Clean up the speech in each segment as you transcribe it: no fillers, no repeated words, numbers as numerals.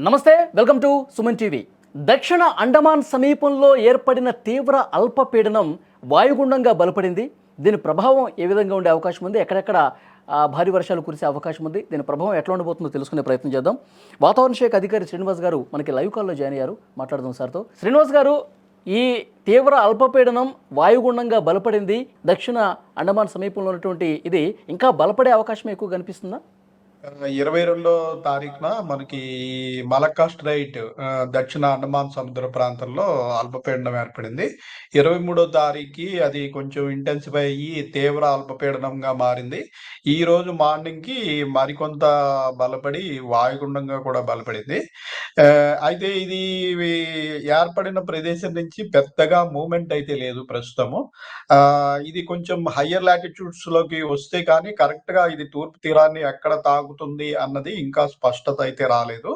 నమస్తే, welcome to Suman TV. దక్షిణ అండమాన్ సమీపంలో ఏర్పడిన తీవ్ర అల్పపీడనం వాయుగుండంగా బలపడింది. దీని ప్రభావం ఏ విధంగా ఉండే అవకాశం ఉంది, ఎక్కడెక్కడ భారీ వర్షాలు కురిసే అవకాశం ఉంది, దీని ప్రభావం ఎట్లా ఉండబోతుందో తెలుసుకునే ప్రయత్నం చేద్దాం. వాతావరణ శాఖ అధికారి శ్రీనివాస్ గారు మనకి లైవ్ కాల్లో జాయిన్ అయ్యారు. మాట్లాడదాం సార్తో. శ్రీనివాస్ గారు, ఈ తీవ్ర అల్పపీడనం వాయుగుండంగా బలపడింది. దక్షిణ అండమాన్ సమీపంలో ఉన్నటువంటి ఇది ఇంకా బలపడే అవకాశం ఎక్కువ కనిపిస్తుందా? 22 తారీఖున మనకి మలక్కా స్ట్రైట్ దక్షిణ అండమాన్ సముద్ర ప్రాంతంలో అల్పపీడనం ఏర్పడింది. 23 తారీఖుకి అది కొంచెం ఇంటెన్సిఫై అయ్యి తీవ్ర అల్పపీడనంగా మారింది. ఈ రోజు మార్నింగ్కి మరికొంత బలపడి వాయుగుండంగా కూడా బలపడింది. అయితే ఇది ఏర్పడిన ప్రదేశం నుంచి పెద్దగా మూమెంట్ అయితే లేదు ప్రస్తుతము. ఇది కొంచెం హయ్యర్ లాటిట్యూడ్స్ లోకి వస్తే కానీ కరెక్ట్ గా ఇది తూర్పు తీరాన్ని ఎక్కడ తాకుతుంది అన్నది ఇంకా స్పష్టత అయితే రాలేదు.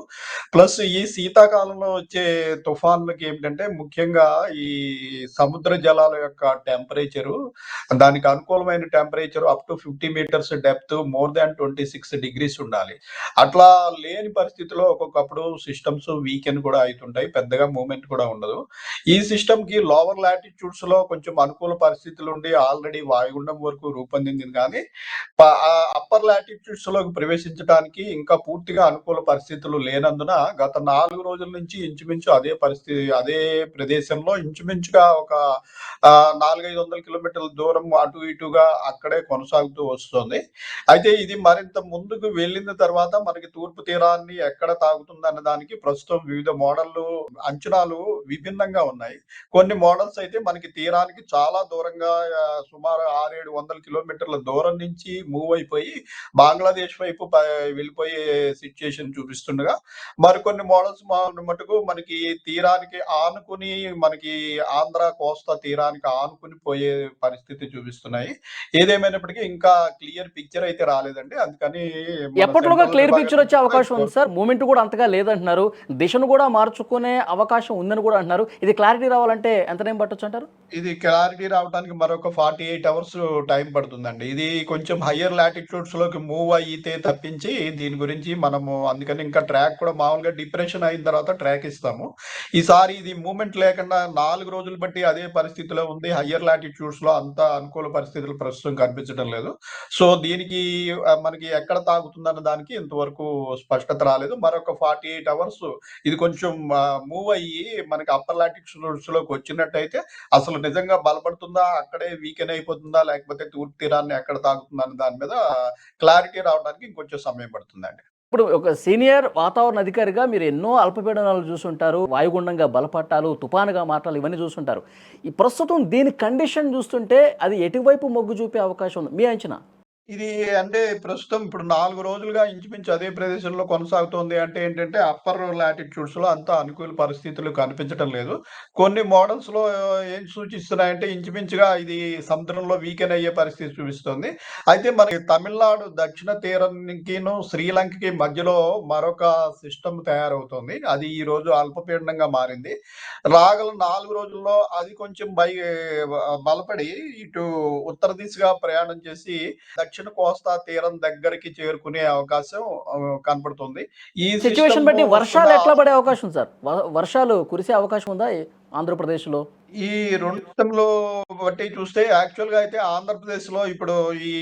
ప్లస్ ఈ శీతాకాలంలో వచ్చే తుఫాన్లకి ఏంటంటే ముఖ్యంగా ఈ సముద్ర జలాల యొక్క టెంపరేచరు, దానికి అనుకూలమైన temperature up to 50 metres depth, more than 26 degrees ఉండాలి. అట్లా లేని పరిస్థితిలో ఒక్కొక్కప్పుడు సిస్టమ్స్ వీకెండ్ కూడా అవుతుంటాయి, పెద్దగా మూమెంట్ కూడా ఉండదు. ఈ సిస్టమ్ కి లోవర్ లాటిట్యూడ్స్ లో కొంచెం అనుకూల పరిస్థితులు ఉండి ఆల్రెడీ వాయుగుండం వరకు రూపొందింది, కానీ అప్పర్ లాటిట్యూడ్స్ లోకి ప్రవేశించడానికి ఇంకా పూర్తిగా అనుకూల పరిస్థితులు లేనందున గత 4 రోజుల నుంచి ఇంచుమించు అదే పరిస్థితి, అదే ప్రదేశంలో ఇంచుమించుగా ఒక 400-500 కిలోమీటర్ల దూరం అటు ఇటుగా అక్కడే కొనసాగుతూ వస్తుంది. అయితే ఇది మరింత ముందుకు వెళ్ళిన తర్వాత మనకి తూర్పు తీరాన్ని ఎక్కడ తాగుతుంది అన్న దానికి ప్రస్తుతం వివిధ మోడళ్లు అంచనాలు విభిన్నంగా ఉన్నాయి. కొన్ని మోడల్స్ అయితే మనకి తీరానికి చాలా దూరంగా సుమారు 600-700 కిలోమీటర్ల దూరం నుంచి మూవ్ అయిపోయి బంగ్లాదేశ్ వైపు వెళ్ళిపోయే సిచ్యుయేషన్ చూపిస్తుండగా, మరికొన్ని మోడల్స్ మటుకు మనకి తీరానికి ఆనుకుని, మనకి ఆంధ్ర కోస్తా తీరానికి ఆనుకుని పోయే పరిస్థితి చూపిస్తున్నాయి. ఏదేమైనప్పటికీ ఇంకా క్లియర్ పిక్చర్ అయితే రాలేదండి. అందుకని ఎప్పటిలోగా క్లియర్ పిక్చర్ వచ్చే అవకాశం ఉంది సార్? మూమెంట్ కూడా అంతగా లేదంటున్నారు, దిశను కూడా మార్చుకునే అవకాశం ఉందని కూడా అంటున్నారు. ఇది క్లారిటీ రావాలంటే ఎంత టైం పట్టొచ్చు అంటారు? ఇది క్లారిటీ రావడానికి మరొక 48 అవర్స్ టైం పడుతుందండి. ఇది కొంచెం హయ్యర్ లాటిట్యూడ్స్ లోకి మూవ్ అయితే తప్పించి దీని గురించి మనము, అందుకని ఇంకా ట్రాక్ కూడా మామూలుగా డిప్రెషన్ అయిన తర్వాత ట్రాక్ ఇస్తాము. ఈసారి ఇది మూమెంట్ లేకుండా 4 రోజులు బట్టి అదే పరిస్థితిలో ఉంది. హయ్యర్ లాటిట్యూడ్స్ లో అంత అనుకూల పరిస్థితులు ప్రస్తుతం కనిపించడం లేదు. సో దీనికి మనకి ఎక్కడ తాగుతుందన్న దానికి ఇంతవరకు స్పష్టత రాలేదు. మరొక 48 అవర్స్ ఇది కొంచెం మూవ్ అయ్యి మనకి అప్పర్ లాటిట్యూడ్స్ లోకి వచ్చినట్టయితే అసలు నిజంగా బలపడుతుందా, అక్కడే వీకెన్ అయిపోతుందా, లేకపోతే తూర్పు తీరాన్ని ఎక్కడ తాగుతుందా అనే దాని మీద క్లారిటీ రావడానికి ఇంకొంచెం సమయం పడుతుందండి. ఇప్పుడు ఒక సీనియర్ వాతావరణ అధికారిగా మీరు ఎన్నో అల్పపీడనాలు చూసుంటారు, వాయుగుండంగా బలపట్టాలు, తుఫానుగా మాటలు ఇవన్నీ చూసుంటారు. ఈ ప్రస్తుతం దీని కండిషన్ చూస్తుంటే అది ఎటువైపు మొగ్గు చూపే అవకాశం ఉంది మీ అంచనా? ఇది అంటే ప్రస్తుతం ఇప్పుడు 4 రోజులుగా ఇంచుమించు అదే ప్రదేశంలో కొనసాగుతోంది. అంటే ఏంటంటే అప్పర్ లాటిట్యూడ్స్‌లో అంత అనుకూల పరిస్థితులు కనిపించటం లేదు. కొన్ని మోడల్స్‌లో ఏం సూచిస్తున్నాయంటే ఇంచుమించుగా ఇది సముద్రంలో వీకెన్ అయ్యే పరిస్థితి చూపిస్తుంది. అయితే మనకి తమిళనాడు దక్షిణ తీరానికిను, శ్రీలంకకి మధ్యలో మరొక సిస్టమ్ తయారవుతోంది. అది ఈ రోజు అల్పపీడనంగా మారింది. రాగల 4 రోజుల్లో అది కొంచెం బలపడి ఇటు ఉత్తర దిశగా ప్రయాణం చేసి దక్షిణ కోస్తా తీరం దగ్గరికి చేరుకునే అవకాశం కనపడుతుంది. ఈ సిచ్యువేషన్ సిస్టమ్ బట్టి వస్తున్న వర్షాలు ఎట్లా పడే అవకాశం సార్? వర్షాలు కురిసే అవకాశం ఉందా ఆంధ్రప్రదేశ్‌లో? ఈ 2 సిస్టమ్‌లు బట్టి చూస్తే యాక్చువల్‌గా అయితే ఆంధ్రప్రదేశ్‌లో ఇప్పుడు ఈ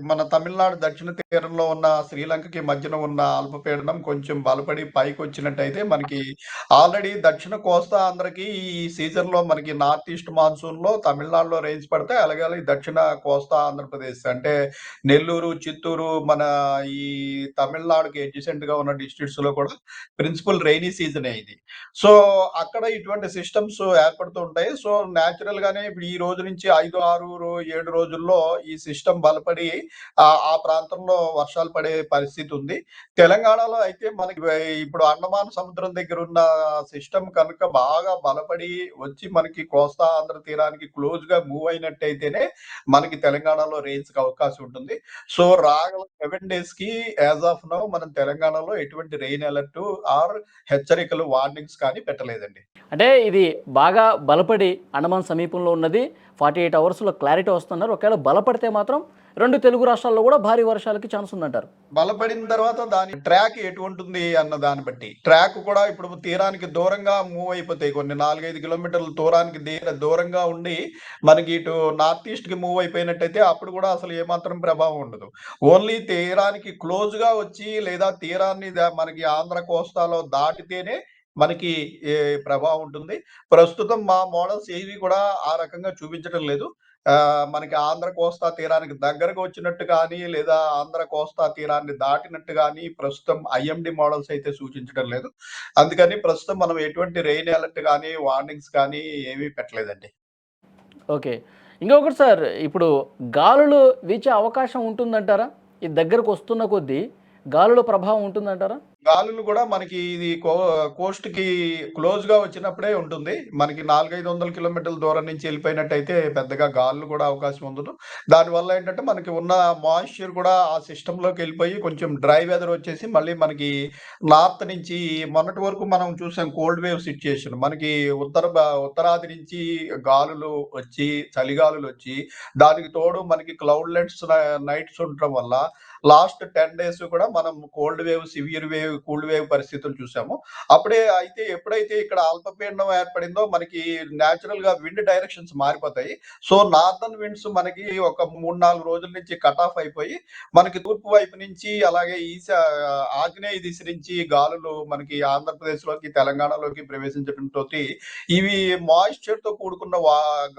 మన తమిళనాడు దక్షిణ తీరంలో ఉన్న శ్రీలంకకి మధ్యన ఉన్న అల్పపీడనం కొంచెం బలపడి పైకొచ్చినట్టయితే మనకి ఆల్రెడీ దక్షిణ కోస్తా ఆంధ్రకి ఈ సీజన్‌లో మనకి నార్త్ ఈస్ట్ మాన్సూన్‌లో తమిళనాడులో రెయిన్స్ పడతాయి. అలాగే దక్షిణ కోస్తా ఆంధ్రప్రదేశ్ అంటే నెల్లూరు, చిత్తూరు, మన ఈ తమిళనాడుకి అడ్జసెంట్‌గా ఉన్న డిస్ట్రిక్ట్స్‌లో కూడా ప్రిన్సిపల్ రెయినీ సీజనే ఇది. సో అక్కడ ఇటువంటి సిస్టమ్స్ ఏర్పడుతూ ఉంటాయి. సో న్యాచురల్ గానే ఇప్పుడు ఈ రోజు నుంచి 5, 6, 7 రోజుల్లో ఈ సిస్టమ్ బలపడి ఆ ప్రాంతంలో వర్షాలు పడే పరిస్థితి ఉంది. తెలంగాణలో అయితే మనకి ఇప్పుడు అండమాన్ సముద్రం దగ్గర ఉన్న సిస్టమ్ కనుక బాగా బలపడి వచ్చి మనకి కోస్తా ఆంధ్ర తీరానికి క్లోజ్ గా మూవ్ అయినట్టయితేనే మనకి తెలంగాణలో రెయిన్స్ కి అవకాశం ఉంటుంది. సో రాగల 7 డేస్ కి యాజ్ ఆఫ్ నౌ మనం తెలంగాణలో ఎటువంటి రెయిన్ అలర్ట్ ఆర్ హెచ్చరికలు, వార్నింగ్స్ కానీ పెట్టలేదండి. అంటే ఇది బాగా బలపడి అండమాన్ సమీపంలో ఉన్నది 48 అవర్స్లో క్లారిటీ వస్తున్నారు. ఒకవేళ బలపడితే మాత్రం 2 తెలుగు రాష్ట్రాల్లో కూడా భారీ వర్షాలకి ఛాన్స్ ఉందంటారు. బలపడిన తర్వాత దాని ట్రాక్ ఎటువంటుంది అన్న దాన్ని బట్టి. ట్రాక్ కూడా ఇప్పుడు తీరానికి దూరంగా మూవ్ అయిపోతాయి. కొన్ని 4, 5 కిలోమీటర్ల దూరానికి దూరంగా ఉండి మనకి ఇటు నార్త్ ఈస్ట్‌కి మూవ్ అయిపోయినట్టయితే అప్పుడు కూడా అసలు ఏమాత్రం ప్రభావం ఉండదు. ఓన్లీ తీరానికి క్లోజ్‌గా వచ్చి లేదా తీరాన్ని మనకి ఆంధ్ర కోస్తాలో దాటితేనే మనకి ప్రభావం ఉంటుంది. ప్రస్తుతం మా మోడల్స్ ఏవి కూడా ఆ రకంగా చూపించడం లేదు. మనకి ఆంధ్ర కోస్తా తీరానికి దగ్గరగా వచ్చినట్టు కానీ, లేదా ఆంధ్ర కోస్తా తీరాన్ని దాటినట్టు గాని ప్రస్తుతం ఐఎండీ మోడల్స్ అయితే సూచించడం లేదు. అందుకని ప్రస్తుతం మనం ఎటువంటి రెయిన్ అలర్ట్ గాని, వార్నింగ్స్ కానీ ఏమీ పెట్టలేదండి. ఓకే. ఇంకొకటి సార్, ఇప్పుడు గాలులు వీచే అవకాశం ఉంటుందంటారా? ఇది దగ్గరకు వస్తున్న కొద్దీ గాలుల ప్రభావం ఉంటుందంటారా? గాలులు కూడా మనకి ఇది కోస్ట్‌కి క్లోజ్‌గా వచ్చినప్పుడే ఉంటుంది. మనకి 4, 500 కిలోమీటర్ల దూరం నుంచి వెళ్ళిపోయినట్టయితే పెద్దగా గాలులు కూడా అవకాశం ఉండదు. దానివల్ల ఏంటంటే మనకి ఉన్న మాయిశ్చర్ కూడా ఆ సిస్టమ్‌లోకి వెళ్ళిపోయి కొంచెం డ్రై వెదర్ వచ్చేసి మళ్ళీ మనకి నార్త్ నుంచి మొన్నటి వరకు మనం చూసాం కోల్డ్ వేవ్ సిట్యుయేషన్. మనకి ఉత్తరాది నుంచి గాలులు వచ్చి, చలిగాలులొచ్చి దానికి తోడు మనకి క్లౌడ్‌లెస్ నైట్స్ ఉండటం వల్ల లాస్ట్ 10 డేస్ కూడా మనం cold wave, severe wave, cooled wave పరిస్థితులు చూసాము. ఎప్పుడైతే ఇక్కడ అల్పపీడనం ఏర్పడిందో మనకి నేచురల్‌గా విండ్ డైరెక్షన్స్ మారిపోతాయి. సో, నార్దర్న్ విండ్స్ మనకి ఒక 3, 4 రోజుల నుంచి కట్ ఆఫ్ అయిపోయి, మనకి తూర్పు వైపు నుంచి అలాగే ఆగ్నేయ దిశ నుంచి గాలులు మనకి ఆంధ్రప్రదేశ్‌లోకి, తెలంగాణలోకి ప్రవేశించడంతోటి ఇవి మాయిశ్చర్‌తో కూడుకున్న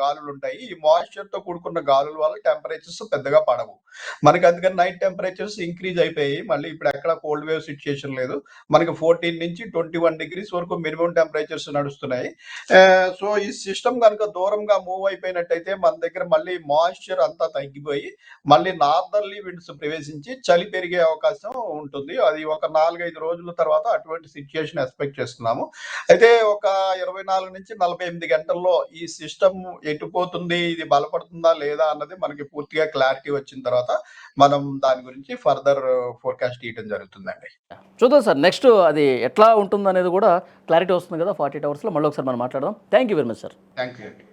గాలులుంటాయి. ఈ మాయిశ్చర్‌తో కూడుకున్న గాలుల వల్ల టెంపరేచర్స్ పెద్దగా పడవు. మనకి అందుకని నైట్ టెంపరేచర్స్ ఇంక్రీజ్ అయిపోయాయి. మళ్ళీ ఇప్పుడు ఎక్కడ కోల్డ్ వేవ్ సిట్యుయేషన్ లేదు. మనకి 14-21 డిగ్రీస్ వరకు మినిమమ్ టెంపరేచర్స్ నడుస్తున్నాయి. సో, ఈ సిస్టమ్ గనుక దూరంగా మూవ్ అయిపోయినట్టయితే మన దగ్గర మళ్ళీ మాయిశ్చర్ అంతా తగ్గిపోయి, మళ్ళీ నార్దర్లీ విండ్స్ ప్రవేశించి చలి పెరిగే అవకాశం ఉంటుంది. అది ఒక 4, 5 రోజుల తర్వాత అటువంటి సిట్యుయేషన్ ఎక్స్‌పెక్ట్ చేస్తున్నాము. అయితే ఒక 24-48 గంటల్లో ఈ సిస్టమ్ ఎటు పోతుంది, ఇది బలపడుతుందా లేదా అన్నది మనకి పూర్తిగా క్లారిటీ వచ్చిన తర్వాత మనం దాని గురించి ఫర్దర్ ఫోర్‌కాస్ట్ ఇయటం జరుగుతుందండి. చూద్దాం సార్. నెక్స్ట్ అది ఎట్లా ఉంటుందనేది కూడా క్లారిటీ వస్తుంది కదా 48 అవర్స్‌లో. మళ్ళీ ఒకసారి మనం మాట్లాడదాం. Thank you very much sir. Thank you అండి.